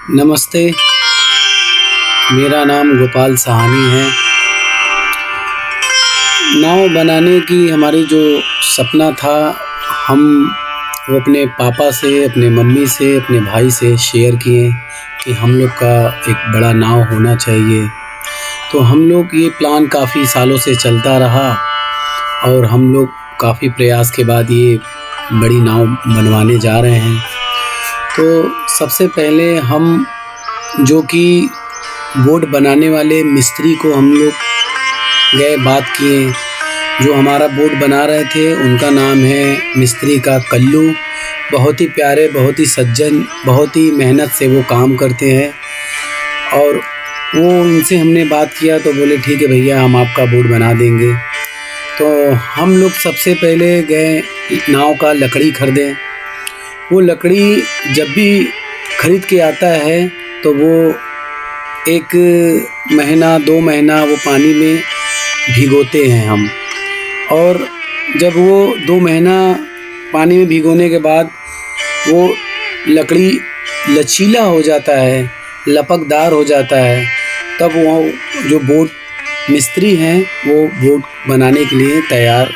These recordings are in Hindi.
नमस्ते, मेरा नाम गोपाल साहनी है। नाव बनाने की हमारी जो सपना था, हम वो अपने पापा से, अपने मम्मी से, अपने भाई से शेयर किए कि हम लोग का एक बड़ा नाव होना चाहिए। तो हम लोग ये प्लान काफ़ी सालों से चलता रहा और हम लोग काफ़ी प्रयास के बाद ये बड़ी नाव बनवाने जा रहे हैं। तो सबसे पहले हम जो कि बोट बनाने वाले मिस्त्री को हम लोग गए, बात किए। जो हमारा बोट बना रहे थे उनका नाम है मिस्त्री का कल्लू। बहुत ही प्यारे, बहुत ही सज्जन, बहुत ही मेहनत से वो काम करते हैं। और वो उनसे हमने बात किया तो बोले ठीक है भैया, हम आपका बोट बना देंगे। तो हम लोग सबसे पहले गए नाव का लकड़ी खरीदें। वो लकड़ी जब भी ख़रीद के आता है तो वो 1 महीना 2 महीना वो पानी में भिगोते हैं हम। और जब वो 2 महीना पानी में भिगोने के बाद वो लकड़ी लचीला हो जाता है, लपकदार हो जाता है, तब वो जो बोट मिस्त्री हैं वो बोट बनाने के लिए तैयार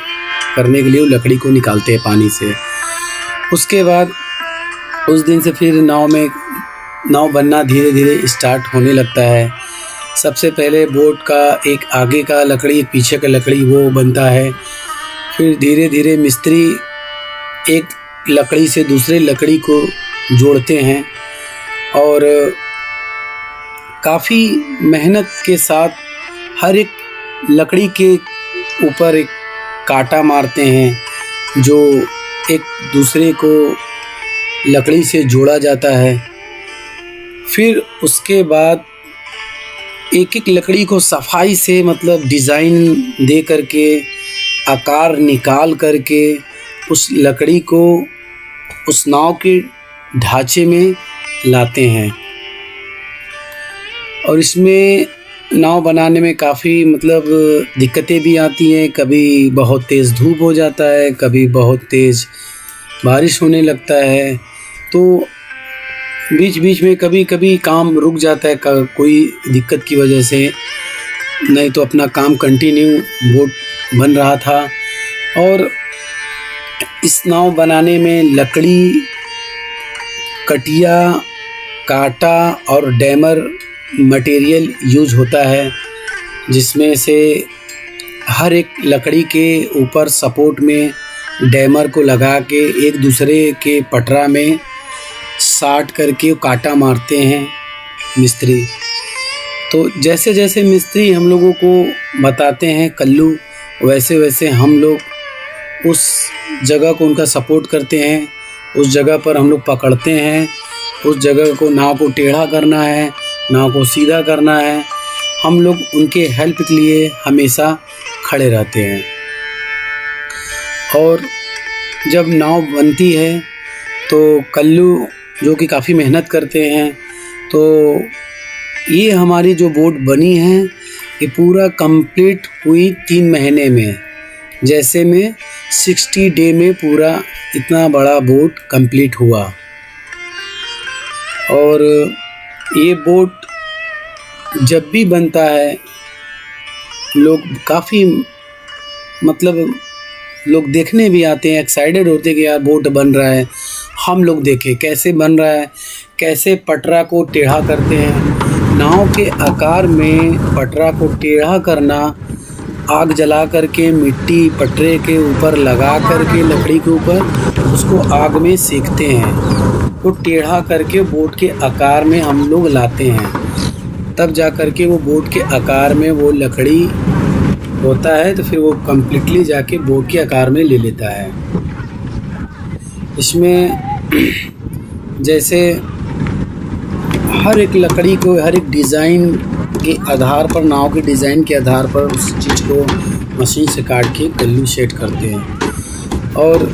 करने के लिए वो लकड़ी को निकालते हैं पानी से। उसके बाद उस दिन से फिर नाव बनना धीरे धीरे स्टार्ट होने लगता है। सबसे पहले बोट का एक आगे का लकड़ी, एक पीछे का लकड़ी वो बनता है। फिर धीरे धीरे मिस्त्री एक लकड़ी से दूसरे लकड़ी को जोड़ते हैं और काफ़ी मेहनत के साथ हर एक लकड़ी के ऊपर एक कांटा मारते हैं जो एक दूसरे को लकड़ी से जोड़ा जाता है। फिर उसके बाद एक एक लकड़ी को सफाई से, मतलब डिज़ाइन दे करके, आकार निकाल करके उस लकड़ी को उस नाव के ढांचे में लाते हैं। और इसमें नाव बनाने में काफ़ी दिक्कतें भी आती हैं। कभी बहुत तेज़ धूप हो जाता है, कभी बहुत तेज़ बारिश होने लगता है। तो बीच बीच में कभी कभी काम रुक जाता है कोई दिक्कत की वजह से, नहीं तो अपना काम कंटिन्यू बोट बन रहा था। और इस नाव बनाने में लकड़ी, कटिया, कांटा और डैमर मटेरियल यूज होता है, जिसमें से हर एक लकड़ी के ऊपर सपोर्ट में डैमर को लगा के एक दूसरे के पटरा में साट करके कांटा मारते हैं मिस्त्री। तो जैसे जैसे मिस्त्री हम लोगों को बताते हैं कल्लू, वैसे वैसे हम लोग उस जगह को उनका सपोर्ट करते हैं। उस जगह पर हम लोग पकड़ते हैं, उस जगह को, नाव को टेढ़ा करना है, नाव को सीधा करना है। हम लोग उनके हेल्प के लिए हमेशा खड़े रहते हैं। और जब नाव बनती है तो कल्लू जो कि काफ़ी मेहनत करते हैं, तो ये हमारी जो बोट बनी है ये पूरा कंप्लीट हुई 3 महीने में। जैसे में 60 डे में पूरा इतना बड़ा बोट कंप्लीट हुआ। और ये बोट जब भी बनता है लोग काफ़ी लोग देखने भी आते हैं, एक्साइटेड होते हैं कि यार बोट बन रहा है, हम लोग देखें कैसे बन रहा है, कैसे पटरा को टेढ़ा करते हैं। नाव के आकार में पटरा को टेढ़ा करना, आग जला करके मिट्टी पटरे के ऊपर लगा करके लकड़ी के ऊपर उसको आग में सेकते हैं। वो टेढ़ा करके बोट के आकार में हम लोग लाते हैं, तब जा कर के वो बोट के आकार में वो लकड़ी होता है। तो फिर वो कम्प्लीटली जाके बोट के आकार में ले लेता है। इसमें जैसे हर एक लकड़ी को, हर एक डिज़ाइन के आधार पर, नाव के डिज़ाइन के आधार पर उस चीज़ को मशीन से काट के कल्लू सेट करते हैं। और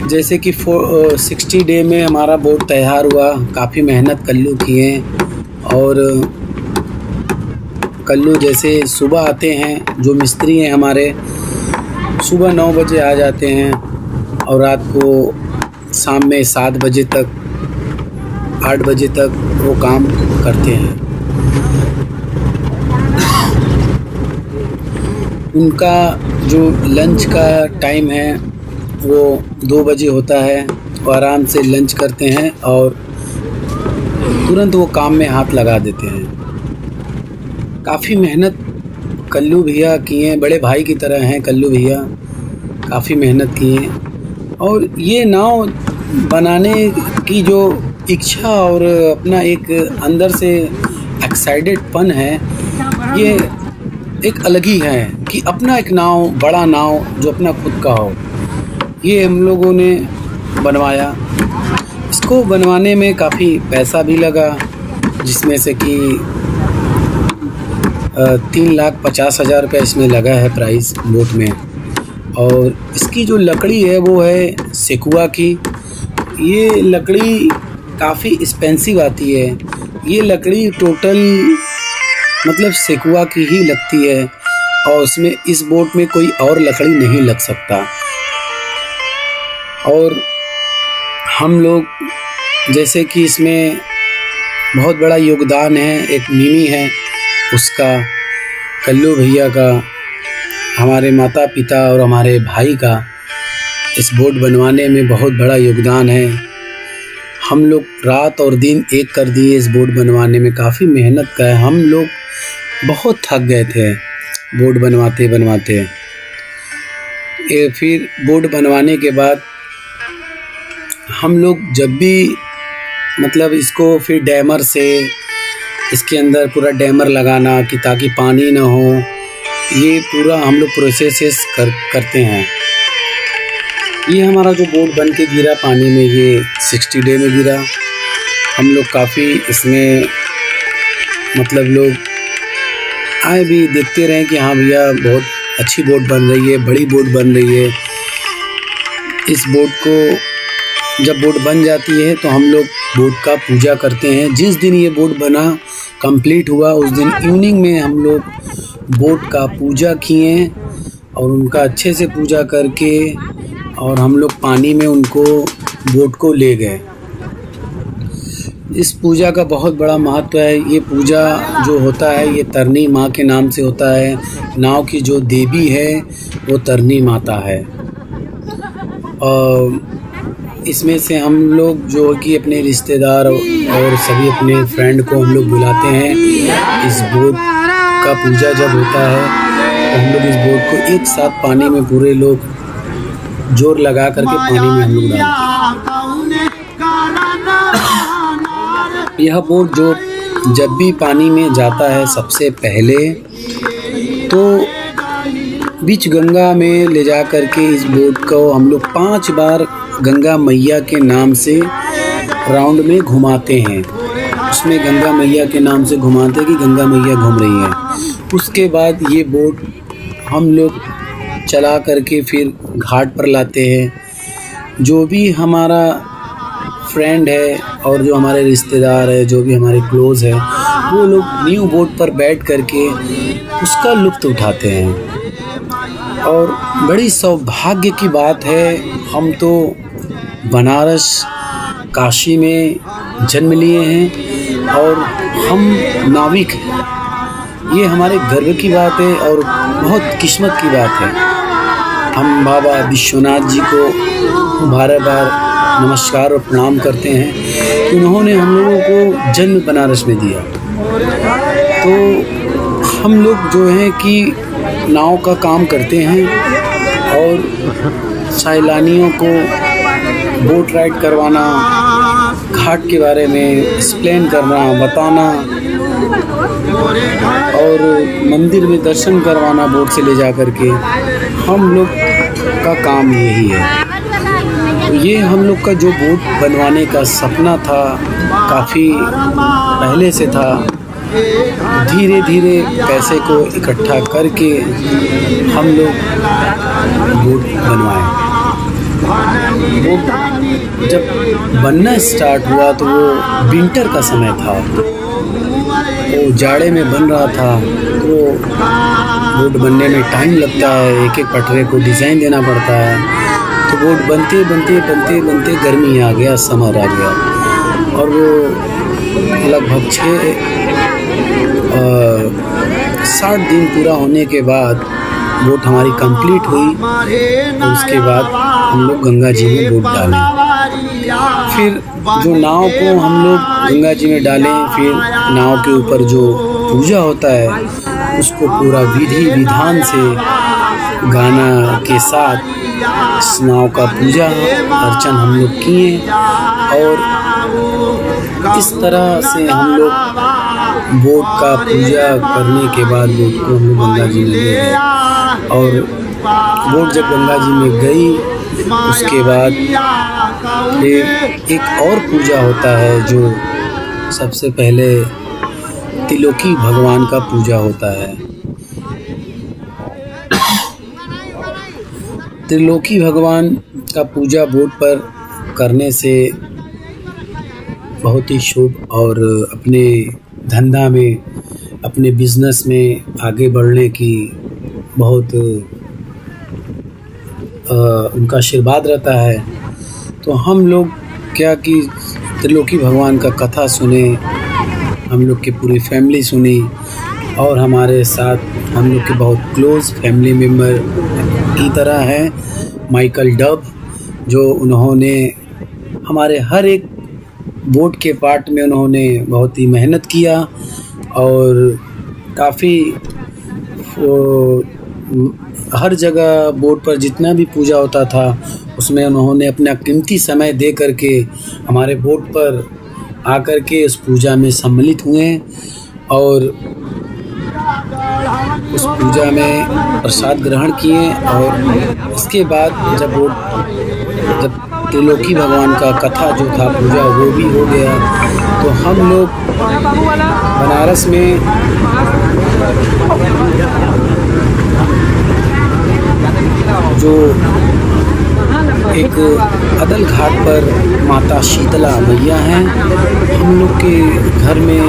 जैसे कि 60 डे में हमारा बोट तैयार हुआ। काफ़ी मेहनत कल्लू किए। और कल्लू जैसे सुबह आते हैं, जो मिस्त्री हैं हमारे, सुबह 9 बजे आ जाते हैं और रात को शाम में 7 बजे तक 8 बजे तक वो काम करते हैं। उनका जो लंच का टाइम है वो 2 बजे होता है। वो आराम से लंच करते हैं और तुरंत वो काम में हाथ लगा देते हैं। काफ़ी मेहनत कल्लू भैया किए, बड़े भाई की तरह हैं कल्लू भैया, काफ़ी मेहनत किए। और ये नाव बनाने की जो इच्छा और अपना एक अंदर से एक्साइटेडपन है, ये एक अलग ही है कि अपना एक नाव, बड़ा नाव जो अपना खुद का हो। ये हम लोगों ने बनवाया। इसको बनवाने में काफ़ी पैसा भी लगा, जिसमें से कि 3,50,000 रुपये इसमें लगा है प्राइस बोट में। और इसकी जो लकड़ी है वो है सेकुआ की। ये लकड़ी काफ़ी एक्सपेंसिव आती है। ये लकड़ी टोटल मतलब सेकुआ की ही लगती है और उसमें इस बोट में कोई और लकड़ी नहीं लग सकता। और हम लोग जैसे कि इसमें बहुत बड़ा योगदान है, एक मिमी है उसका, कल्लू भैया का, हमारे माता पिता और हमारे भाई का इस बोट बनवाने में बहुत बड़ा योगदान है। हम लोग रात और दिन एक कर दिए इस बोट बनवाने में, काफ़ी मेहनत का है। हम लोग बहुत थक गए थे बोट बनवाते बनवाते। फिर बोट बनवाने के बाद हम लोग जब भी मतलब इसको फिर डैमर से इसके अंदर पूरा डैमर लगाना कि ताकि पानी ना हो, ये पूरा हम लोग प्रोसेस करते हैं। ये हमारा जो बोट बन के गिरा पानी में, ये 60 डे में गिरा। हम लोग काफ़ी इसमें मतलब लोग आए भी, देखते रहे कि हाँ भैया बहुत अच्छी बोट बन रही है, बड़ी बोट बन रही है। इस बोट को जब बोट बन जाती है तो हम लोग बोट का पूजा करते हैं। जिस दिन ये बोट बना कंप्लीट हुआ उस दिन इवनिंग में हम लोग बोट का पूजा किए और उनका अच्छे से पूजा करके और हम लोग पानी में उनको बोट को ले गए। इस पूजा का बहुत बड़ा महत्व है। ये पूजा जो होता है ये तरनी माँ के नाम से होता है। नाव की जो देवी है वो तरनी माता है। और इसमें से हम लोग जो कि अपने रिश्तेदार और सभी अपने फ्रेंड को हम लोग बुलाते हैं। इस बोट का पूजा जब होता है तो हम लोग इस बोट को एक साथ पानी में पूरे लोग जोर लगा करके पानी में हम लोग डालते हैं। यह बोट जो जब भी पानी में जाता है सबसे पहले तो बीच गंगा में ले जा करके इस बोट को हम लोग 5 बार गंगा मैया के नाम से राउंड में घुमाते हैं। उसमें गंगा मैया के नाम से घुमाते हैं कि गंगा मैया घूम रही है। उसके बाद ये बोट हम लोग चला करके फिर घाट पर लाते हैं। जो भी हमारा फ्रेंड है और जो हमारे रिश्तेदार है, जो भी हमारे क्लोज़ है, वो लोग न्यू बोट पर बैठ करके उसका लुत्फ़ उठाते हैं। और बड़ी सौभाग्य की बात है, हम तो बनारस काशी में जन्म लिए हैं और हम नाविक हैं। ये हमारे गर्व की बात है और बहुत किस्मत की बात है। हम बाबा विश्वनाथ जी को बार-बार नमस्कार और प्रणाम करते हैं। उन्होंने हम लोगों को जन्म बनारस में दिया। तो हम लोग जो हैं कि नाव का काम करते हैं और सैलानियों को बोट राइड करवाना, घाट के बारे में एक्सप्लेन करना, बताना और मंदिर में दर्शन करवाना बोट से ले जा कर के, हम लोग का काम यही है। ये हम लोग का जो बोट बनवाने का सपना था, काफ़ी पहले से था। धीरे धीरे पैसे को इकट्ठा करके हम लोग बोट बनवाए। वो जब बनना स्टार्ट हुआ तो वो विंटर का समय था, वो जाड़े में बन रहा था। तो बोट बनने में टाइम लगता है, एक एक पटरे को डिज़ाइन देना पड़ता है। तो बोट बनते बनते बनते बनते गर्मी आ गया, समर आ गया और वो लगभग 60 दिन पूरा होने के बाद बोट हमारी कंप्लीट हुई। और उसके बाद हम लोग गंगा जी में बोट डालें। फिर जो नाव को हम लोग गंगा जी में डालें, फिर नाव के ऊपर जो पूजा होता है उसको पूरा विधि विधान से गाना के साथ इस नाव का पूजा अर्चन हम लोग किए। और इस तरह से हम लोग बोट का पूजा करने के बाद बोट को हम लोग गंगा जी में ले गए। और बोट जब गंगा जी में गई उसके बाद फिर एक और पूजा होता है जो सबसे पहले त्रिलोकी भगवान का पूजा होता है। त्रिलोकी भगवान का पूजा बोट पर करने से बहुत ही शुभ और अपने धंधा में, अपने बिजनेस में आगे बढ़ने की बहुत उनका आशीर्वाद रहता है। तो हम लोग क्या कि त्रिलोकी भगवान का कथा सुने, हम लोग की पूरी फैमिली सुनी। और हमारे साथ हम लोग के बहुत क्लोज़ फैमिली मेम्बर की तरह हैं माइकल डब, जो उन्होंने हमारे हर एक बोट के पार्ट में उन्होंने बहुत ही मेहनत किया। और काफ़ी हर जगह बोट पर जितना भी पूजा होता था उसमें उन्होंने अपना कीमती समय दे करके हमारे बोट पर आकर के उस पूजा में सम्मिलित हुए। और उस पूजा में प्रसाद ग्रहण किए। और उसके बाद जब त्रिलोकी भगवान का कथा जो था पूजा वो भी हो गया, तो हम लोग बनारस में जो एक अदल घाट पर माता शीतला मैया हैं, हम लोग के घर में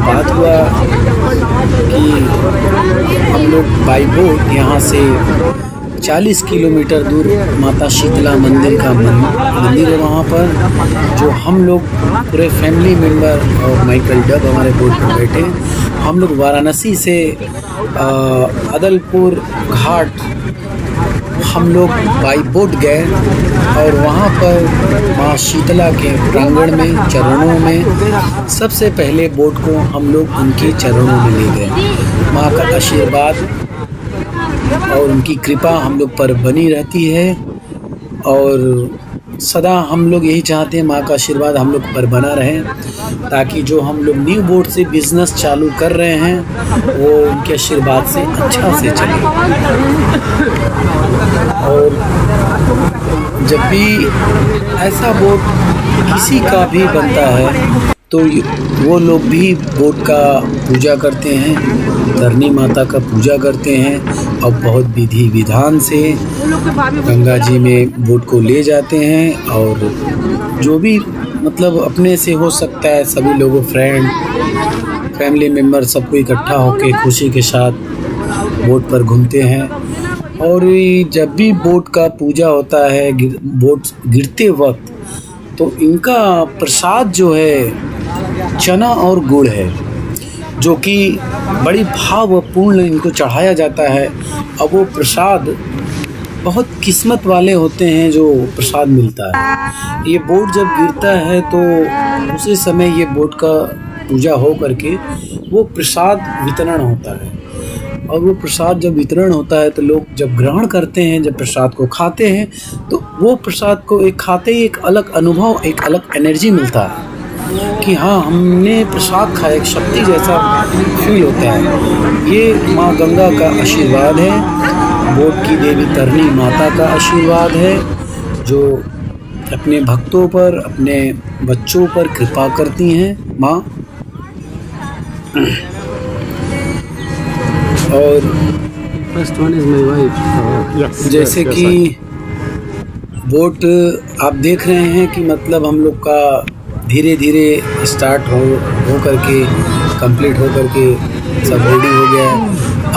बात हुआ कि हम लोग बाई बोट यहाँ से 40 किलोमीटर दूर माता शीतला मंदिर का मंदिर है वहाँ पर, जो हम लोग पूरे फैमिली मेम्बर और माइकल डब हमारे बोट पर बैठे। हम लोग वाराणसी से अदलपुर घाट हम लोग बाई बोट गए। और वहाँ पर माँ शीतला के प्रांगण में चरणों में सबसे पहले बोट को हम लोग उनके चरणों में ले गए। माँ का आशीर्वाद और उनकी कृपा हम लोग पर बनी रहती है। और सदा हम लोग यही चाहते हैं माँ का आशीर्वाद हम लोग पर बना रहे, ताकि जो हम लोग न्यू बोट से बिज़नेस चालू कर रहे हैं वो उनके आशीर्वाद से अच्छा से चले। और जब भी ऐसा बोट किसी का भी बनता है तो वो लोग भी बोट का पूजा करते हैं, धरनी माता का पूजा करते हैं और बहुत विधि विधान से गंगा जी में बोट को ले जाते हैं। और जो भी मतलब अपने से हो सकता है सभी लोगों, फ्रेंड, फैमिली मेम्बर सबको इकट्ठा होकर खुशी के साथ बोट पर घूमते हैं। और जब भी बोट का पूजा होता है बोट गिरते वक्त, तो इनका प्रसाद जो है चना और गुड़ है, जो कि बड़ी भावपूर्ण इनको चढ़ाया जाता है। अब वो प्रसाद बहुत किस्मत वाले होते हैं जो प्रसाद मिलता है। ये बोट जब गिरता है तो उसी समय ये बोट का पूजा हो करके वो प्रसाद वितरण होता है। और वो प्रसाद जब वितरण होता है तो लोग जब ग्रहण करते हैं, जब प्रसाद को खाते हैं, तो वो प्रसाद को एक खाते ही एक अलग अनुभव, एक अलग एनर्जी मिलता है कि हाँ हमने प्रसाद खाया, एक शक्ति जैसा फील होता है। ये माँ गंगा का आशीर्वाद है, बोट की देवी तरनी माता का आशीर्वाद है, जो अपने भक्तों पर, अपने बच्चों पर कृपा करती हैं माँ। और first one is my wife. जैसे कि बोट आप देख रहे हैं कि मतलब हम लोग का धीरे धीरे स्टार्ट हो करके कंप्लीट हो करके सब रेडी हो गया है।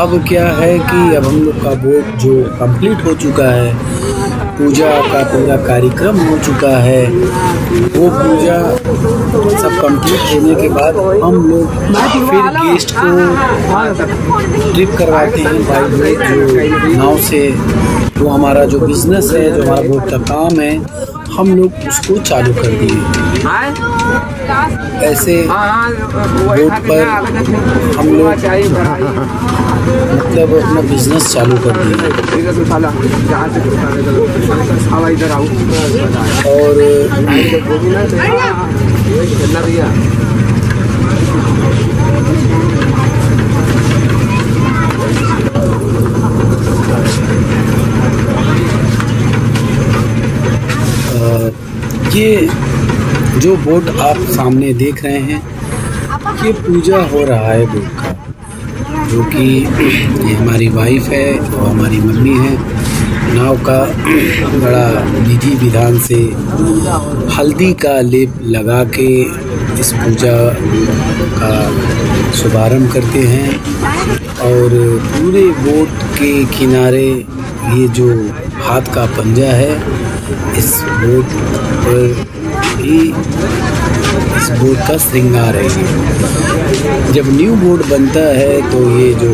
अब क्या है कि अब हम लोग का बोट जो कंप्लीट हो चुका है, पूजा का पूरा कार्यक्रम हो चुका है। वो पूजा सब कंप्लीट होने के बाद हम लोग फिर गेस्ट को ट्रिप करवाते हैं बाई बोट, जो नाव से। वो हमारा जो बिज़नेस है, जो हमारा बोट का काम है, हम लोग उसको चालू कर दिए। ऐसे बोट पर हम लोग मतलब अपना बिजनेस चालू कर दिए। और ये जो बोट आप सामने देख रहे हैं, ये पूजा हो रहा है बोट का, जो कि ये हमारी वाइफ है और हमारी मम्मी है। नाव का बड़ा विधि विधान से हल्दी का लेप लगा के इस पूजा का शुभारंभ करते हैं। और पूरे बोट के किनारे ये जो हाथ का पंजा है, इस बोट पर ही इस बोट का श्रृंगार है। जब न्यू बोट बनता है तो ये जो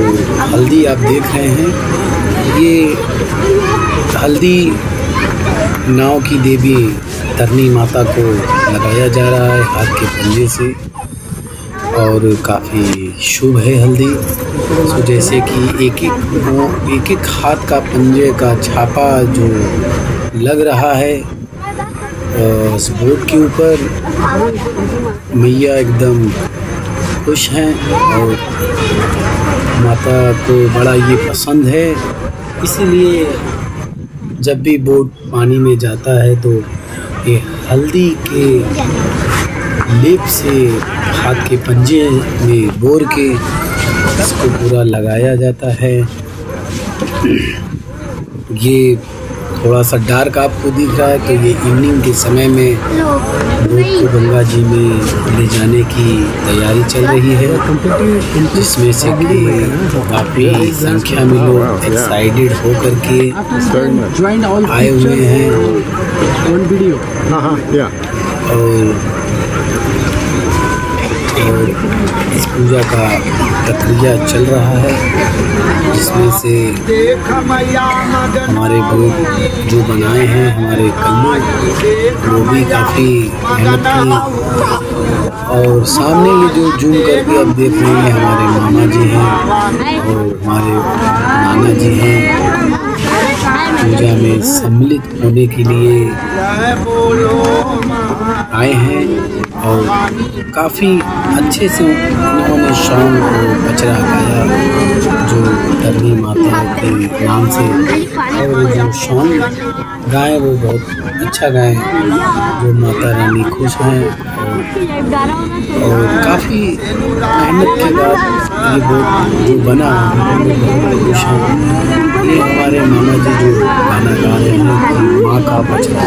हल्दी आप देख रहे हैं, ये हल्दी नाव की देवी तरनी माता को लगाया जा रहा है हाथ के पंजे से, और काफ़ी शुभ है हल्दी। तो जैसे कि एक एक हाथ का पंजे का छापा जो लग रहा है इस बोट के ऊपर, मैया एकदम खुश हैं और माता को बड़ा ये पसंद है। इसीलिए जब भी बोट पानी में जाता है तो ये हल्दी के लेप से हाथ के पंजे में बोर के इसको पूरा लगाया जाता है। ये थोड़ा सा डार्क आपको दिख रहा है, तो ये इवनिंग के समय में बोट को गंगा जी में ले जाने की तैयारी चल रही है, जिसमें से कि काफ़ी संख्या में लोग एक्साइटेड होकर के आए हुए हैं। और इस पूजा का प्रक्रिया चल रहा है, जिसमें से हमारे बोट जो बनाए हैं हमारे कल्लू, वो भी काफ़ी मेहनत की। और सामने ये जो जूम करके अब देख रहे हैं, हमारे मामा जी हैं और हमारे नाना जी हैं, पूजा में सम्मिलित होने के लिए आए हैं। और काफ़ी अच्छे से उन्होंने शाम को बचरा गाया, जो तरनी माता के नाम से, और जो सॉन्ग गाए वो बहुत अच्छा गाए, जो माता रानी खुश हैं। और काफ़ी मेहनत के बाद ये बोट जो बना, बहुत खुश हैं। ये हमारे मामा जी जो गाना गा रहे हैं, माँ का बचरा।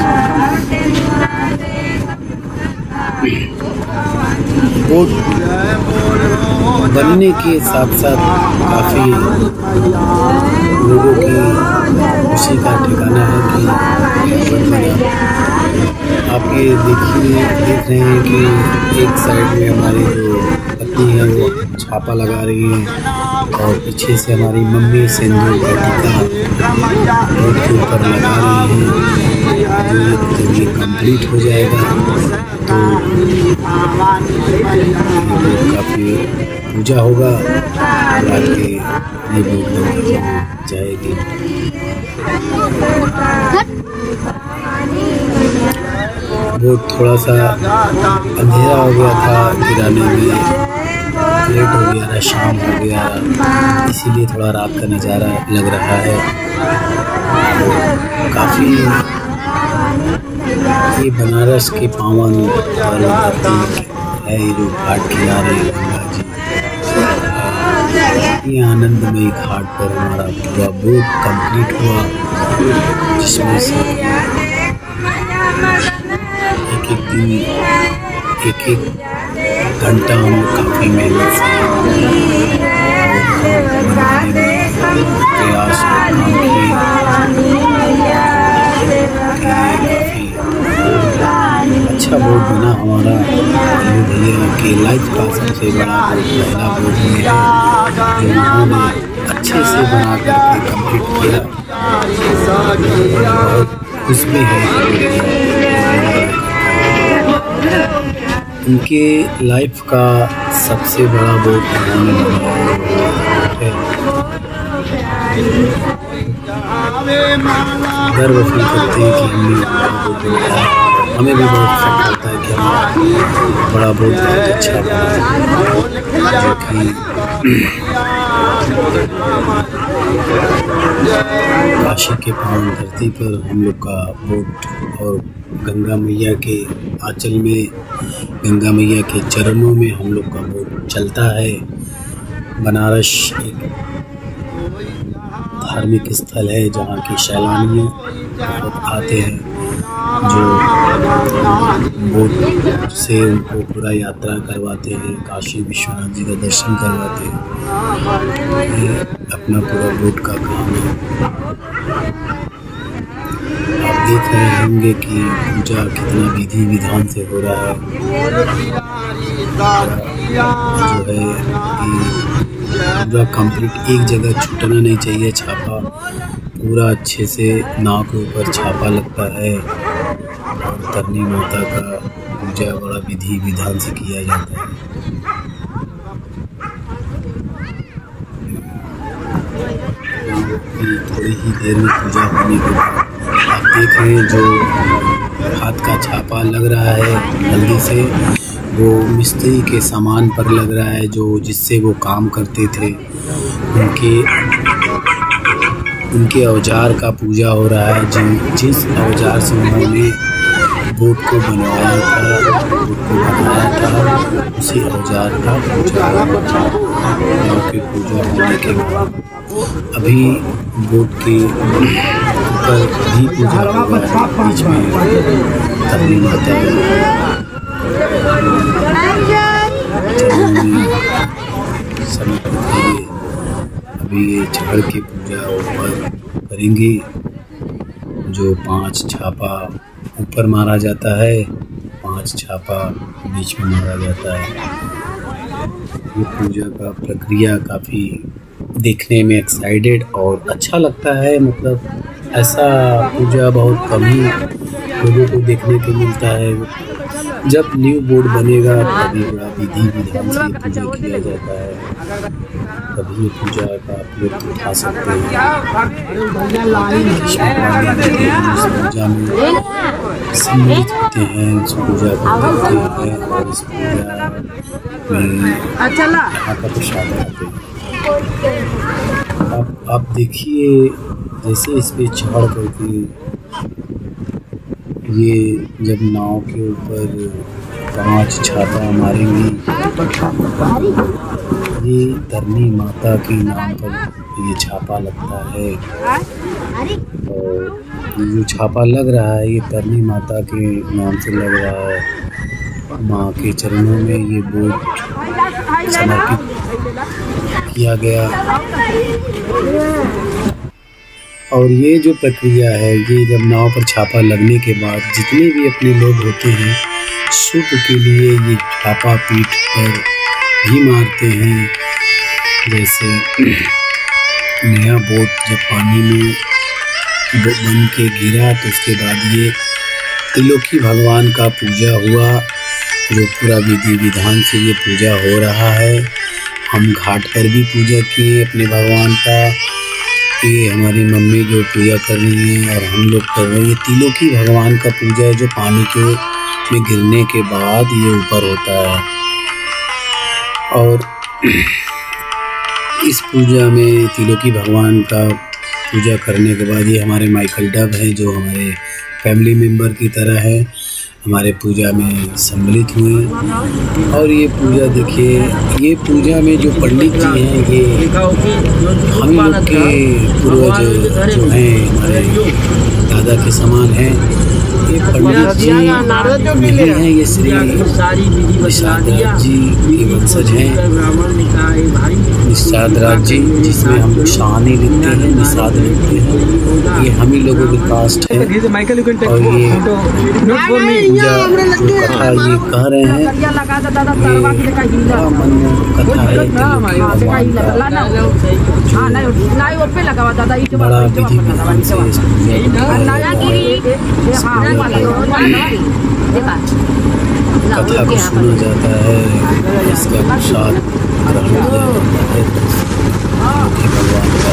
बोट बनने के साथ साथ काफ़ी लोगों की खुशी का ठिकाना है कि बना। आप ये देख रहे हैं कि एक साइड में हमारी जो पत्नी है वो छापा लगा रही है, और पीछे से हमारी मम्मी सिंदूर का टीका बोट के ऊपर लगा रही है। जब ये कंप्लीट हो जाएगा तो काफ़ी पूजा होगा, रात के ये बोट जाएगी। बोट थोड़ा सा अंधेरा हो गया था, गिराने में लेट हो गया था, शाम हो गया, इसीलिए थोड़ा रात का नज़ारा लग रहा है। काफ़ी ये बनारस के पावन धरती है, ये जो घाट किनारे गंगा जी, ये आनंदमयी घाट पर हमारा पूरा बोट कंप्लीट हुआ, जिसमें से एक दिन एक घंटा हम काफ़ी मेहनत से प्रयास और काम किए काफ़ी अच्छा बोर्ड बना हमारा। अल्लू भैया के लाइफ का सबसे बड़ा बोर्ड पहला बोर्ड ये है जो उन्होंने अच्छे से बना करके कंप्लीट किया। बहुत उसमें है उनके लाइफ का सबसे बड़ा बोर्ड उन्होंने बनाया है। गर्व फील करते हैं कि हमने बड़ा बोर्ड बनाया। हमें भी बहुत फख्र होता है कि हम बड़ा बोर्ड बहुत अच्छा बनाया, जो कि काशी के पावन धरती पर हम लोग का बोर्ड और गंगा मैया के आंचल में, गंगा मैया के चरणों में हम लोग का बोर्ड चलता है। बनारस एक धार्मिक स्थल है जहाँ के सैलानी बहुत आते हैं, जो बोट से उनको पूरा यात्रा करवाते हैं, काशी विश्वनाथ जी का दर्शन करवाते हैं। ये अपना पूरा बोट का काम है। आप देख रहे होंगे कि पूजा कितना विधि विधान से हो रहा है। जो है कि पूरा कंप्लीट एक जगह छूटना नहीं चाहिए छापा, पूरा अच्छे से नाव के ऊपर छापा लगता है और तरनी माता का पूजा बड़ा विधि विधान से किया जाता है। थोड़ी ही देर में पूजा होने के बाद आप देख रहे हैं जो हाथ का छापा लग रहा है जल्दी से, वो मिस्त्री के सामान पर लग रहा है, जो जिससे वो काम करते थे उनके औजार का पूजा हो रहा है। जिस औजार से उन्होंने बोट को बनाया था उसी औजार का पूजा होने के बाद अभी बोट के ऊपर भी पूजा होगा। बीच में तरनी माता अभी ये चढ़ के पूजा ऊपर करेंगे। जो 5 छापा ऊपर मारा जाता है, 5 छापा बीच में मारा जाता है। ये पूजा का प्रक्रिया काफ़ी देखने में एक्साइटेड और अच्छा लगता है। मतलब ऐसा पूजा बहुत कम ही लोगों को देखने को मिलता है। जब न्यू बोर्ड बनेगा तभी बड़ा विधि विधान से पूजा किया जाता है, तभी ये पूजा का आप लोग उठा सकते हैं। इस पूजा में सम्मिलित होते हैं, इस पूजा को करते हैं और इस पूजा में यहाँ का प्रसाद खाते हैं। आप देखिए जैसे इस पे चढ़ करके ये जब नाव के ऊपर 5 छापा मारेंगी, ये तरनी माता के नाम पर ये छापा लगता है। और जो छापा लग रहा है ये तरनी माता के नाम से लग रहा है। माँ के चरणों में ये बोट समर्पित किया गया। और ये जो प्रक्रिया है, ये जब नाव पर छापा लगने के बाद जितने भी अपने लोग होते हैं शुभ के लिए ये छापा पीठ पर भी मारते हैं। जैसे नया बोट जब पानी में बन के गिरा तो उसके बाद ये त्रिलोकी भगवान का पूजा हुआ, जो पूरा विधि विधान से ये पूजा हो रहा है। हम घाट पर भी पूजा किए अपने भगवान का। ये हमारी मम्मी जो पूजा कर रही हैं और हम लोग कर रहे हैं। त्रिलोकी भगवान का पूजा है जो पानी के में गिरने के बाद ये ऊपर होता है। और इस पूजा में त्रिलोकी भगवान का पूजा करने के बाद ये हमारे माइकल डब हैं जो हमारे फैमिली मेम्बर की तरह है, हमारे पूजा में सम्मिलित हुए। और ये पूजा देखिए, ये पूजा में जो पंडित जी हैं ये हम लोग के पूर्वज जो हैं, हमारे दादा के समान हैं। ये पंडित जी नहीं है, ये श्री निषाद राज जी के वंशज हैं। निषाद राज जी, जिसमें हम लोग शाहानी लिखते हैं, निषाद लिखते हैं, ये हम ही लोगों की कास्ट है। और ये पूजा जो कथा ये कह रहे हैं, ये कथा है भगवान का बड़ा विधि विधान से इस कथा को सुना जाता है, इसका प्रसाद ग्रहण किया जाता है मुख्य भगवान का।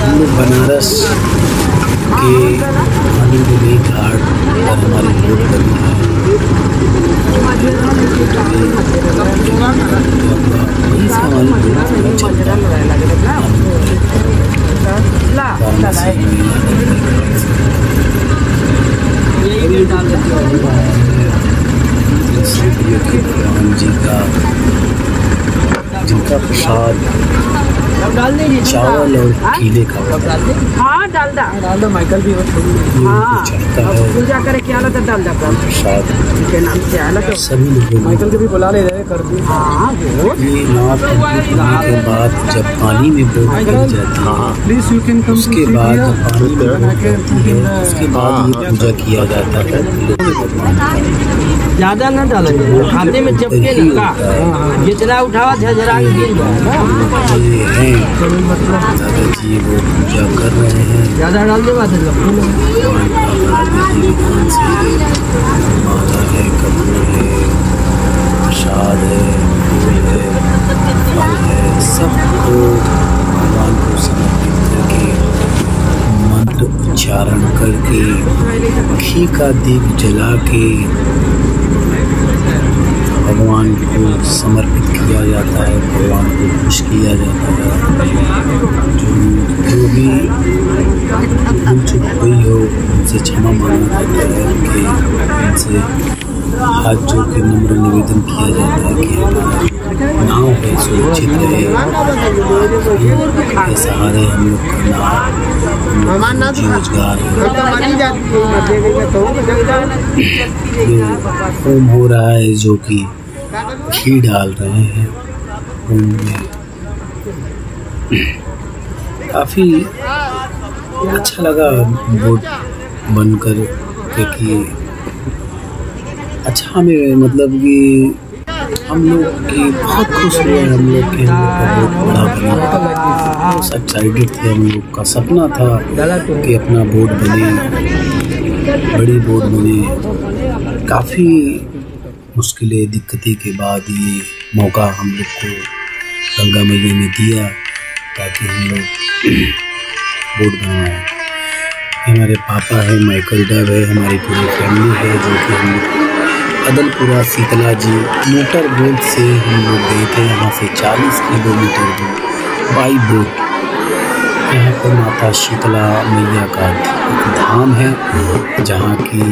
हम लोग बनारस के आनंदपुरी घाट पर हमारी बोट बनी है। वहीं से हमारी बोट चलता भगवान जी का, जिनका प्रसाद चावल और कीले का डाल दो माइकल भी चढ़ता है पूजा करे क्या हालत है, डाल दो प्रसाद के नाम से हालत है। सभी लोगों माइकल के भी बुला ले रहे कर दी। ये नाव कंप्लीट के बाद जब पानी में बोट गिर जाती है, उसके बाद जब पानी में बोट गिरती है, उसके बाद ये पूजा किया जाता है। ज्यादा ना डालेंगे, खाते में चपके लगा, जितना उठावा झजरा के गिर जाएगा। ये हैं दादाजी, वो पूजा कर रहे हैं। ज्यादा डाल दे बात भगवान का बड़ा विधि विधान से माला है, कपूर है, प्रसाद है, फूल है, फल है, सबको भगवान को समर्पित करके मंत्र उच्चारण करके घी का दीप जला के भगवान को समर्पित किया जाता है, भगवान को खुश किया जाता है। जो भी भूल चूक हुई हो उनसे क्षमा मांगा जाता है, उनसे हाथ जोड़ के नम्र निवेदन किया जाता है कि हमारा नाव है सुरक्षित रहे, के सहारे हम लोग का नाव जी रोजगार होम हो रहा है, जो कि घी डाल रहे हैं होम में। काफ़ी अच्छा लगा बोट बनकर, क्योंकि अच्छा हमें मतलब कि हम लोग की बहुत खुश हुए, हम लोग के बहुत बड़ा बना, बहुत एक्साइटेड थे। हम लोग का सपना था कि अपना बोट बने, बड़ी बोट बने। काफ़ी मुश्किलें दिक्कतें के बाद ये मौका हम लोग को गंगा मैया ने दिया ताकि हम लोग बोट बनवाएं। हमारे पापा है, माइकल डब है, हमारी पूरी फैमिली है, जो कि हम लोग अदलपुरा शीतला जी मोटर बोट से हम लोग गए थे। यहाँ से 40 किलोमीटर दूर बाई बोट। यहाँ पर माता शीतला मैया का धाम है, जहाँ की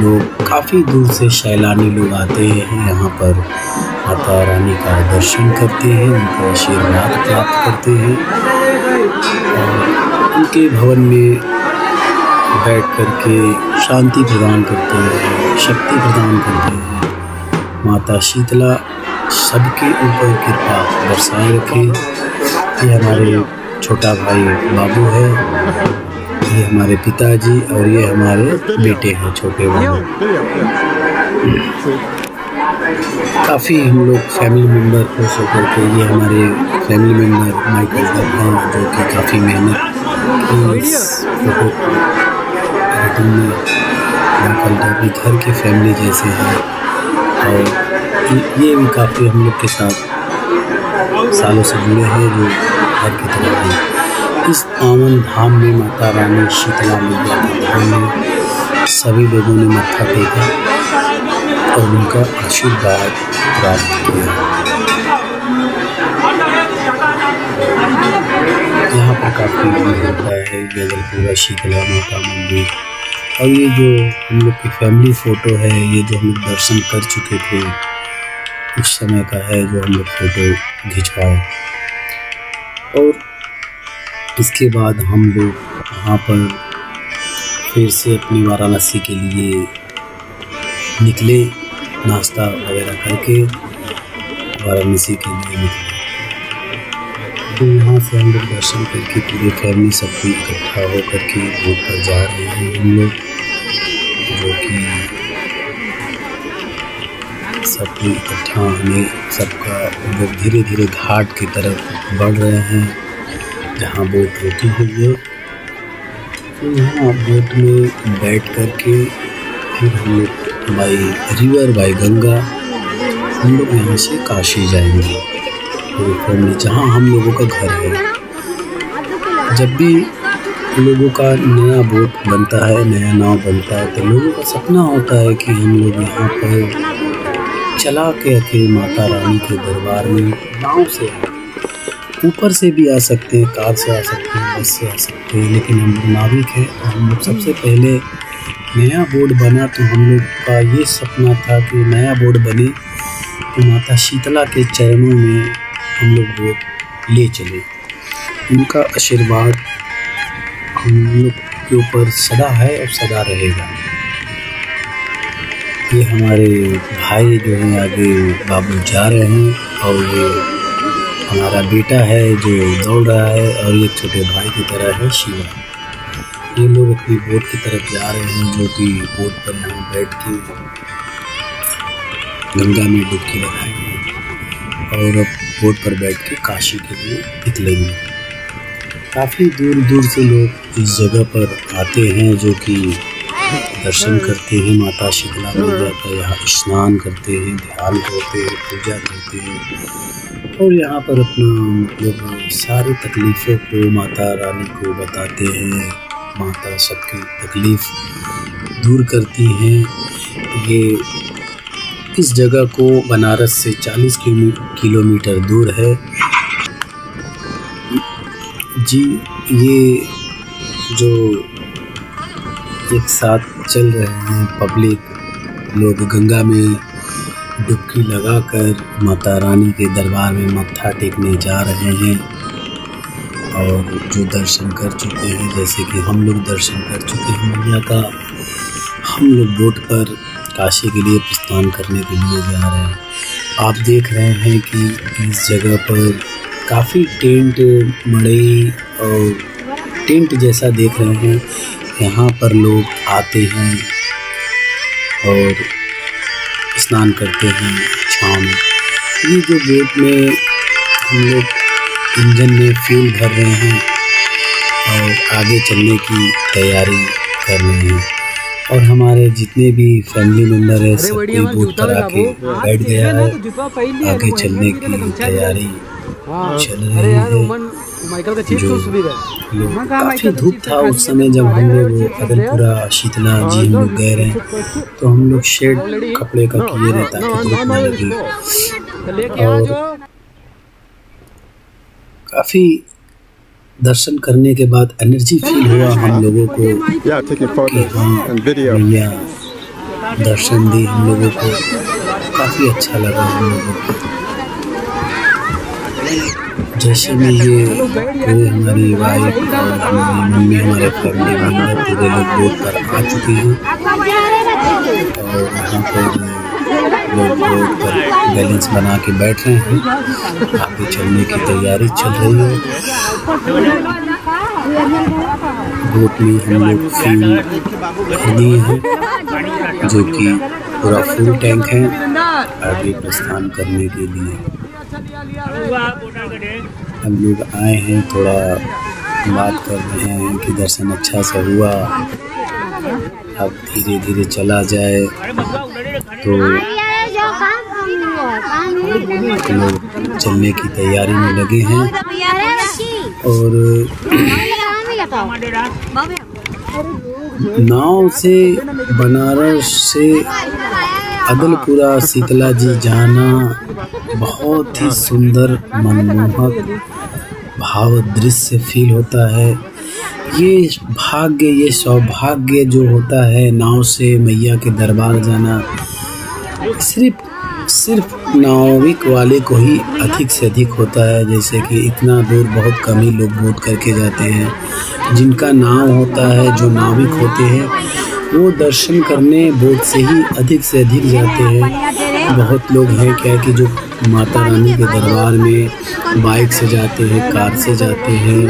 लोग काफ़ी दूर से सैलानी लोग आते हैं, यहाँ पर माता रानी का दर्शन करते हैं, उनका आशीर्वाद प्राप्त करते हैं और उनके भवन में बैठ करके शांति प्रदान करते हैं, शक्ति प्रदान करते हैं। माता शीतला सबके ऊपर कृपा बरसाए रखे। ये हमारे छोटा भाई बाबू है, ये हमारे पिताजी और ये हमारे बेटे हैं छोटे वाले। काफ़ी हम लोग फैमिली मेम्बर खुश होकर के, ये हमारे फैमिली मेम्बर माइकल डब हैं, जो कि काफ़ी मेहनत की इस फोटो एडिटिंग में। माइकल डब भी घर की फैमिली जैसे हैं और ये भी काफ़ी हम लोग के साथ सालों से जुड़े हैं, जो घर की तरह हैं। इस पावन धाम में माता रानी शीतला मैया के धाम में सभी लोगों ने मत्था टेका और उनका आशीर्वाद प्राप्त किया। यहाँ पर काफ़ी भीड़ होता है, अदलपुरा शीतला माता मंदिर। और ये जो हम लोग की फैमिली फ़ोटो है, ये जो हम लोग दर्शन कर चुके थे कुछ समय का है, जो हम लोग फ़ोटो खिंचवाए। और इसके बाद हम लोग वहाँ पर फिर से अपनी वाराणसी के लिए निकले, नाश्ता वगैरह करके वाराणसी के लिए निकले। तो यहाँ से हम लोग दर्शन करके पूरी फैमिली सब कोई इकट्ठा होकर के बोट पर जा रहे हैं हम लोग, जो कि सब कोई इकट्ठा होने सबका लोग धीरे धीरे घाट की तरफ बढ़ रहे हैं जहाँ बोट रुकी हुई है। तो यहाँ बोट में बैठ करके फिर हम लोग बाई रिवर बाई गंगा हम लोग यहाँ से काशी जाएंगे पूरी फैमिली, जहाँ हम लोगों का घर है। जब भी लोगों का नया बोट बनता है, नया नाव बनता है, तो लोगों का सपना होता है कि हम लोग यहाँ पर चला के माता रानी के दरबार में नाव से ऊपर से भी आ सकते हैं, कार से आ सकते हैं, बस से आ सकते हैं, लेकिन हम लोग नाविक हैं और हम लोग सबसे पहले नया बोट बना तो हम लोग का ये सपना था कि नया बोट बने तो माता शीतला के चरणों में हम लोग बोट ले चले। उनका आशीर्वाद हम लोग के ऊपर सदा है और सदा रहेगा। ये हमारे भाई जो हैं आगे बाबू जा रहे हैं और ये हमारा बेटा है जो दौड़ रहा है और ये छोटे भाई की तरह है शिवा। ये लोग अपनी बोट की तरफ जा रहे हैं, जो कि बोट पर यहाँ बैठ के गंगा में डुबकी लगाएंगे और अब बोट पर बैठ के काशी के लिए निकलेंगे। काफ़ी दूर दूर से लोग इस जगह पर आते हैं, जो कि दर्शन करते हैं माता शीतला मैया का, यहाँ स्नान करते हैं, ध्यान करते हैं, पूजा करते हैं और यहाँ पर अपना मतलब सारी तकलीफ़ों को माता रानी को बताते हैं। माता सबकी तकलीफ़ दूर करती हैं। ये इस जगह को बनारस से 40 किलोमीटर दूर है जी। ये जो एक साथ चल रहे हैं पब्लिक लोग, गंगा में डुबकी लगाकर माता रानी के दरबार में मत्था टेकने जा रहे हैं और जो दर्शन कर चुके हैं, जैसे कि हम लोग दर्शन कर चुके हैं मैया का, हम लोग बोट पर काशी के लिए प्रस्थान करने के लिए जा रहे हैं। आप देख रहे हैं कि इस जगह पर काफ़ी टेंट मड़ई और टेंट जैसा देख रहे हैं। यहाँ पर लोग आते हैं और स्नान करते हैं छाँव में। ये जो बोट में हम लोग इंजन में फ्यूल भर रहे हैं और आगे चलने की तैयारी कर रहे हैं और हमारे जितने भी फैमिली मेम्बर हैं सब कोई बोट पर आके बैठ गया है। आगे चलने की तैयारी चल रही है। जो काफ़ी धूप था उस समय जब हम लोग अदलपुरा शीतला जी हम लोग गए रहे, तो हम लोग शेड कपड़े का किए रहे ताकि धूप न लगे। और काफ़ी दर्शन करने के बाद एनर्जी फील हुआ हम लोगों को कि हाँ भैया दर्शन दी हम लोगों को, काफ़ी अच्छा लगा हम लोगों को। जैसे में ये पूरे हमारी वाइफ और हमारी मम्मी, हमारे फैमिली मेम्बर पूरे लोग बोट पर आ चुके हैं और यहाँ पर लोग बोट पर बैलेंस बना के बैठ रहे हैं। आगे चलने की तैयारी चल रही है। बोट में हम लोग फ्यूल खरीदी है, जो कि पूरा फुल टैंक है आगे प्रस्थान करने के लिए। हम लोग आए हैं, थोड़ा बात कर रहे हैं कि दर्शन अच्छा से हुआ, अब धीरे धीरे चला जाए। तो लोग चलने की तैयारी में लगे हैं और नाव से बनारस से अदलपुरा शीतला जी जाना बहुत ही सुंदर मनमोहक भाव दृश्य फील होता है। ये भाग्य, ये सौभाग्य जो होता है नाव से मैया के दरबार जाना, सिर्फ नाविक वाले को ही अधिक से अधिक होता है, जैसे कि इतना दूर बहुत कम ही लोग बोट करके जाते हैं। जिनका नाव होता है, जो नाविक होते हैं, वो दर्शन करने बोट से ही अधिक से अधिक जाते हैं। बहुत लोग हैं क्या कि जो माता रानी के दरबार में बाइक से जाते हैं, कार से जाते हैं,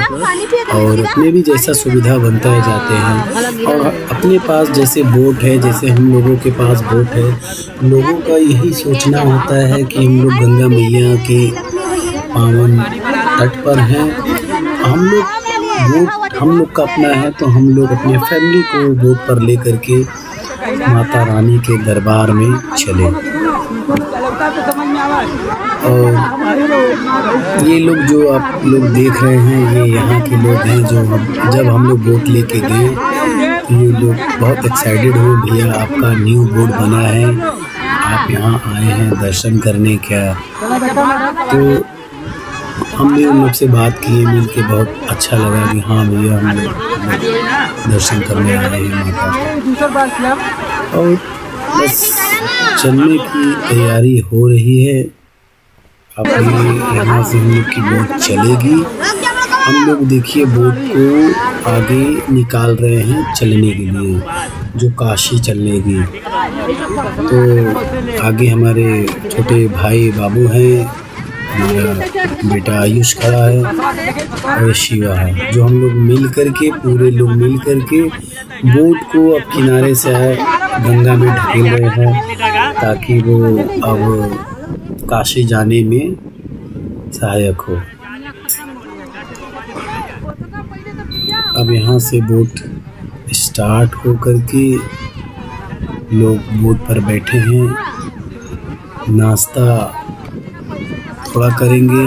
और अपने भी जैसा सुविधा बनता है जाते हैं। और अपने पास जैसे बोट है, जैसे हम लोगों के पास बोट है, लोगों का यही सोचना होता है कि हम लोग गंगा मैया के पावन तट पर हैं। हम लोग का अपना है, तो हम लोग अपने फैमिली को बोट पर ले करके माता रानी के दरबार में चले। और ये लोग जो आप लोग देख रहे हैं, ये यहाँ के लोग हैं जो जब हम लोग बोट लेके गए, ये लोग बहुत एक्साइटेड हुए, भैया आपका न्यू बोट बना है, आप यहाँ आए हैं दर्शन करने क्या। तो हमने उन लोग से बात किए, मिल के बहुत अच्छा लगा कि हाँ भैया हम लोग दर्शन करने आए हैं माता का। और बस चलने की तैयारी हो रही है। अब यहाँ से हम लोग की बोट चलेगी। हम लोग देखिए बोट को आगे निकाल रहे हैं चलने के लिए, जो काशी चलने की। तो आगे हमारे छोटे भाई बाबू हैं, मेरा बेटा आयुष खड़ा है और शिवा है, जो हम लोग मिल करके, पूरे लोग मिल करके बोट को अब किनारे से गंगा में ढकेल रहे हैं, ताकि वो अब काशी जाने में सहायक हो। अब यहाँ से बोट स्टार्ट हो करके लोग बोट पर बैठे हैं, नाश्ता थोड़ा करेंगे,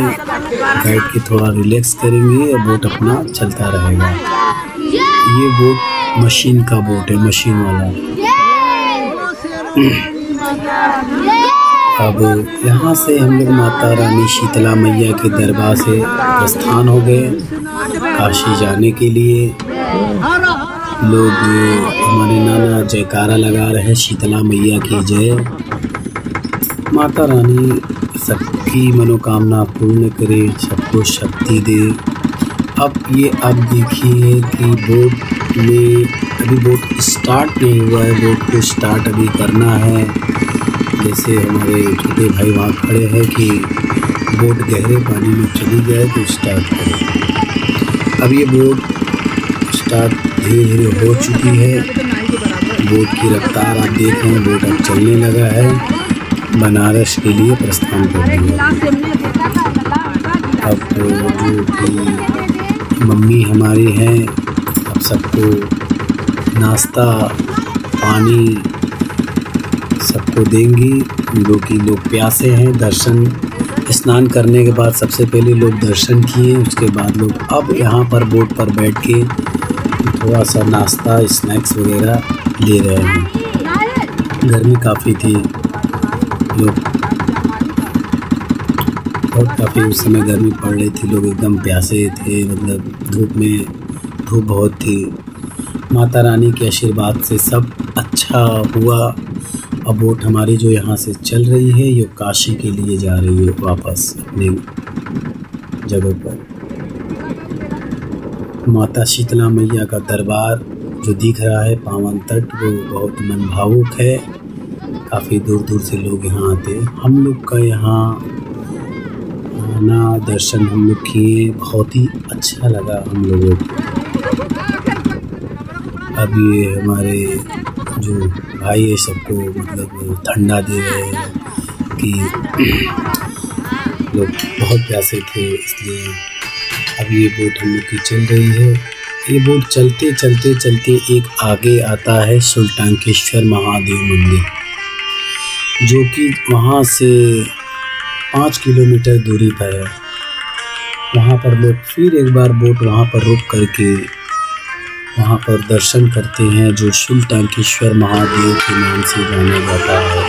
बैठ के थोड़ा रिलैक्स करेंगे, और बोट अपना चलता रहेगा। ये बोट मशीन का बोट है, मशीन वाला। अब यहाँ से हम लोग माता रानी शीतला मैया के दरबार से प्रस्थान हो गए काशी जाने के लिए। लोग हमारे नाना जयकारा लगा रहे हैं, शीतला मैया की जय। माता रानी सबकी मनोकामना पूर्ण करे, सबको शक्ति दे। अब देखिए कि बोट में अभी बोट स्टार्ट नहीं हुआ है, बोट को स्टार्ट अभी करना है। जैसे हमारे छोटे भाई वहाँ खड़े हैं कि बोट गहरे पानी में चली जाए तो स्टार्ट करें। अब ये बोट स्टार्ट धीरे धीरे हो चुकी है। बोट की रफ्तार आप देख रहे हैं, बोट अब चलने लगा है, बनारस के लिए प्रस्थान कर दिया। अब जो कि मम्मी हमारी हैं, अब सबको नाश्ता पानी सबको देंगी, जो कि लोग प्यासे हैं। दर्शन स्नान करने के बाद सबसे पहले लोग दर्शन किए, उसके बाद लोग अब यहाँ पर बोट पर बैठ के थोड़ा सा नाश्ता स्नैक्स वगैरह ले रहे हैं। गर्मी काफ़ी थी, लोग बहुत काफ़ी उस समय गर्मी पड़ रही थी, लोग एकदम प्यासे थे, मतलब धूप बहुत थी। माता रानी के आशीर्वाद से सब अच्छा हुआ। अब बोट हमारी जो यहाँ से चल रही है, ये काशी के लिए जा रही है, वापस अपने जगह पर। माता शीतला मैया का दरबार जो दिख रहा है, पावन तट, वो बहुत मनभावुक है। काफ़ी दूर दूर से लोग यहाँ आते हैं। हम लोग का यहाँ आना, दर्शन हम लोग किए, बहुत ही अच्छा लगा हम लोगों को। अब ये हमारे जो भाई है सबको मतलब ठंडा दे रहे हैं कि लोग बहुत प्यासे थे, इसलिए अब ये बोट हम लोग की चल रही है। ये बोट चलते चलते चलते एक आगे आता है सुल्तानकेश्वर महादेव मंदिर, जो कि वहाँ से 5 किलोमीटर दूरी पर है। वहाँ पर लोग फिर एक बार बोट वहाँ पर रुक करके वहाँ पर दर्शन करते हैं, जो सुल्तानकेश्वर महादेव के नाम से जाना जाता है।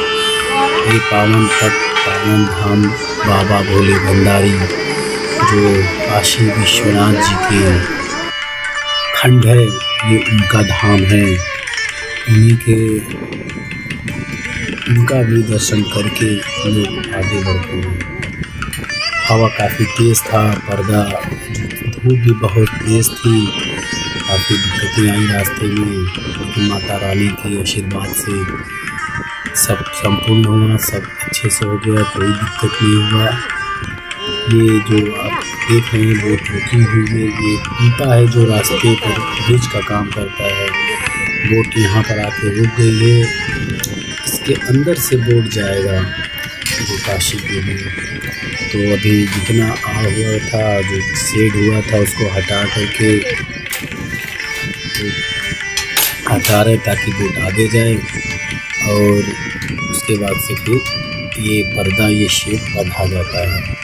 ये पावन तट, पावन धाम बाबा भोले भंडारी, जो काशी विश्वनाथ जी के खंड है, ये उनका धाम है। उन्हीं के इनका भी दर्शन करके लोग आगे बढ़ते हैं। हवा काफ़ी तेज़ था, पर्दा, धूप भी बहुत तेज़ थी, काफ़ी दिक्कतें आई रास्ते में, लेकिन माता रानी के आशीर्वाद से सब संपूर्ण हुआ, सब अच्छे से हो गया, कोई दिक्कत नहीं हुआ। ये जो आप देख रहे हैं बोट रुकी हुई है, ये पीपा है जो रास्ते पर ब्रिज का काम करता है। बोट यहाँ पर आके रुक गई है, इसके अंदर से बोट जाएगा जो काशी के लिए। तो अभी जितना आ हुआ था, जो शेड हुआ था, उसको हटा करके हटा रहे ताकि बोट आगे जाए, और उसके बाद से फिर ये पर्दा, ये शेड बंधा जाता है।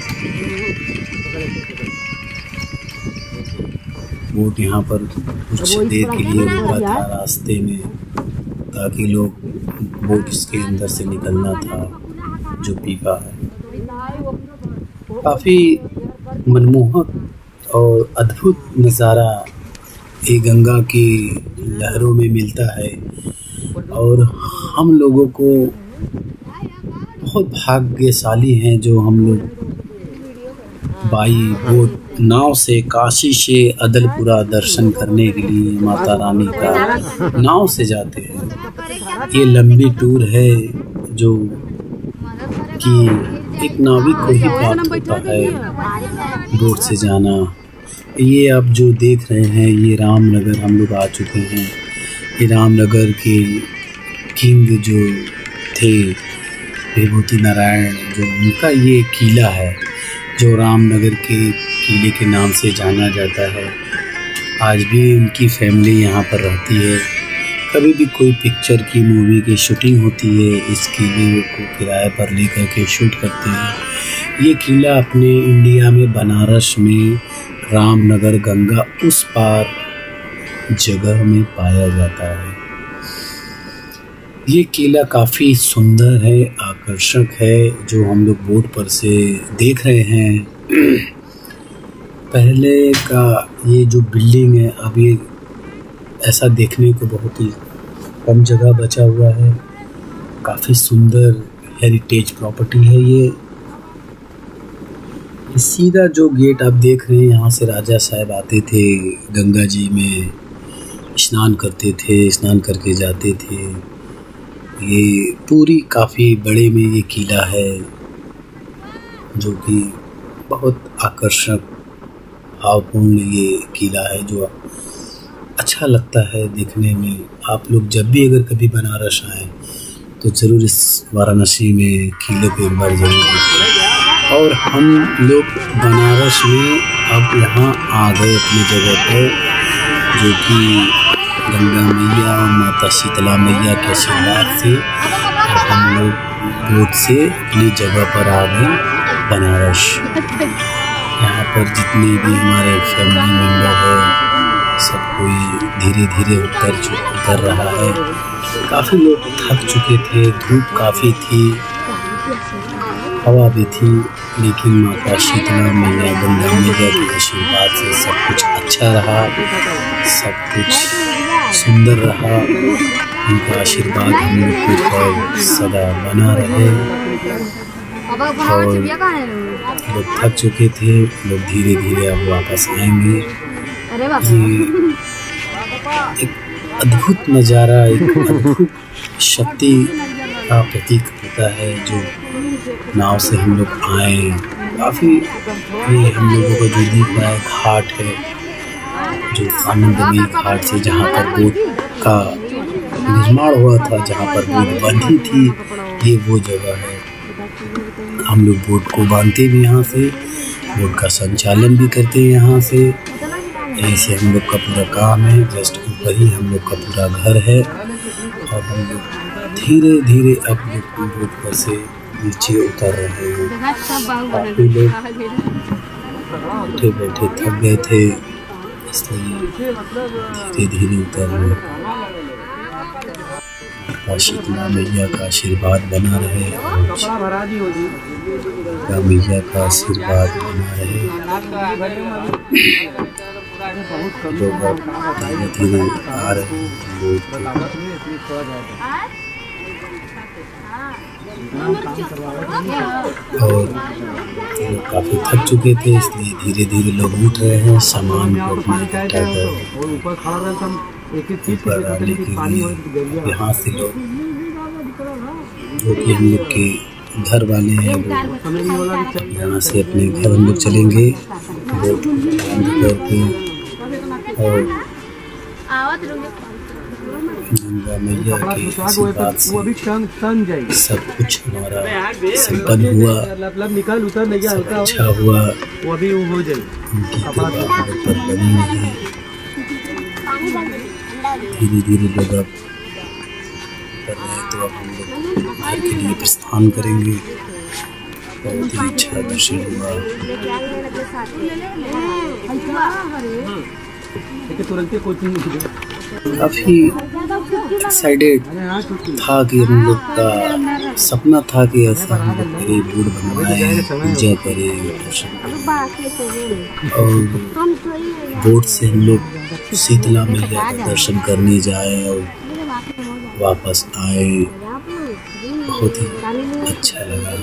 बोट यहाँ पर कुछ देर के लिए रुका था रास्ते में, ताकि लोग बोट इसके अंदर से निकलना था जो पीपा है। काफ़ी मनमोहक और अद्भुत नज़ारा ये गंगा की लहरों में मिलता है, और हम लोगों को बहुत भाग्यशाली हैं जो हम लोग बाई बोट नाव से काशी से अदलपुरा दर्शन करने के लिए माता रानी का नाव से जाते हैं। ये लंबी टूर है जो कि एक नाविक को ही प्राप्त होता है बोट से जाना। ये आप जो देख रहे हैं, ये रामनगर हम लोग आ चुके हैं। ये रामनगर के किंग जो थे विभूति नारायण, जो उनका ये किला है जो रामनगर के किले के नाम से जाना जाता है। आज भी उनकी फैमिली यहाँ पर रहती है। कभी भी कोई पिक्चर की, मूवी की शूटिंग होती है, इस किले को किराए पर लेकर के शूट करते हैं। ये किला अपने इंडिया में बनारस में रामनगर गंगा उस पार जगह में पाया जाता है। ये किला काफ़ी सुंदर है, आकर्षक है, जो हम लोग बोट पर से देख रहे हैं। पहले का ये जो बिल्डिंग है, अब ये ऐसा देखने को बहुत ही कम जगह बचा हुआ है। काफ़ी सुंदर हेरिटेज प्रॉपर्टी है ये। सीधा जो गेट आप देख रहे हैं, यहाँ से राजा साहब आते थे, गंगा जी में स्नान करते थे, स्नान करके जाते थे। ये पूरी काफ़ी बड़े में ये किला है, जो कि बहुत आकर्षक भावपूर्ण ये किला है, जो अच्छा लगता है देखने में। आप लोग जब भी अगर कभी बनारस आएँ तो ज़रूर इस वाराणसी में किले को एक बार ज़रूर देखें। और हम लोग बनारस में अब यहाँ आ गए अपनी जगह पर, जो कि गंगा मैया और माता शीतला मैया के आशीर्वाद से हम लोग बोट से अपनी जगह पर आ गए बनारस। यहाँ पर जितने भी हमारे फैमिली मेम्बर हैं, सब कोई धीरे धीरे उतर रहा है। काफ़ी लोग थक चुके थे, धूप काफ़ी थी, हवा भी थी, लेकिन माता शीतला मैया, गंगा मैया के आशीर्वाद से सब कुछ अच्छा रहा, सब कुछ सुंदर रहा। उनका आशीर्वाद हम लोग को सदा बना रहे। और लोग थक चुके थे, लोग धीरे धीरे अब वापस आएंगे। ये एक अद्भुत नज़ारा, एक अद्भुत शक्ति का प्रतीक होता है जो नाव से हम लोग आए। काफ़ी ये हम लोगों को जो दिख रहा है घाट है, जो आनंदमयी घाट से जहाँ पर बोट का निर्माण हुआ था, जहाँ पर बोट बंधी थी, ये वो जगह है। हम लोग बोट को बांधते भी यहाँ से, बोट का संचालन भी करते हैं यहाँ से। ऐसे हम लोग का पूरा काम है। जस्ट ऊपर ही हम लोग का पूरा घर है, और हम लोग धीरे धीरे अपने बोट पर से नीचे उतर रहे हैं। काफ़ी लोग बैठे बैठे थक गए थे, इसलिए धीरे धीरे उतर रहे हैं। शीतला मैया का आशीर्वाद बना रहे, मैया का आशीर्वाद बना रहे। लोग धीरे धीरे आ रहे हैं। और लोग काफ़ी थक चुके थे, इसलिए धीरे धीरे लोग उठ रहे हैं सामान को अपना इकट्ठा कर ऊपर आने के लिए। यहाँ से लोग जो कि हम लोग के घर वाले हैं वो यहाँ से अपने घर हम लोग चलेंगे बोट पे। और गंगा मैया के आशीर्वाद से सब कुछ हमारा संपन्न हुआ, सब अच्छा हुआ। उनकी कृपा हमारे ऊपर बनी हुई है। धीरे धीरे लोग अब कर रहे हैं, तो अब हम लोग घर के लिए प्रस्थान करेंगे। बहुत ही अच्छा दर्शन हुआ। काफ़ी एक्साइटेड था कि हम लोग का सपना था कि ऐसा हम लोग करें, बोट बनवाएं, पूजा करें, दर्शन करें। और बोट से हम लोग शीतला मैया का दर्शन करने जाए और वापस आए। बहुत ही अच्छा लगा।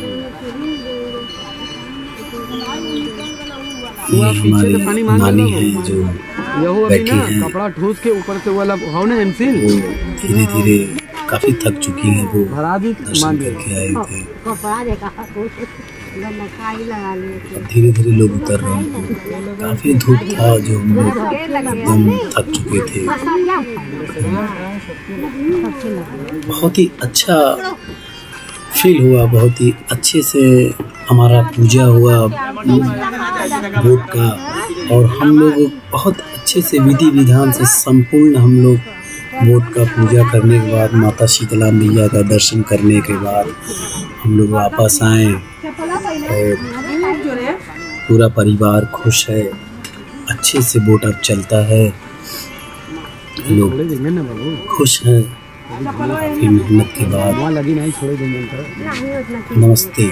ये हमारी नानी है जो बैठी हैं, कपड़ा ठूस के ऊपर से वाला हो ना एमसील, वो धीरे धीरे काफ़ी थक चुकी हैं। वो दर्शन करके आए थे। अब धीरे धीरे लोग उतर रहे हैं। काफ़ी धूप था जो हम लोग एकदम थक चुके थे। बहुत ही अच्छा फील हुआ, बहुत ही अच्छे से हमारा पूजा हुआ बोट का। और हम लोग बहुत अच्छे से विधि विधान से संपूर्ण हम लोग बोट का पूजा करने के बाद, माता शीतला मैया का दर्शन करने के बाद हम लोग वापस आए। और पूरा परिवार खुश है, अच्छे से बोट अब चलता है, लोग खुश हैं। काफ़ी मेहनत के बाद। नमस्ते।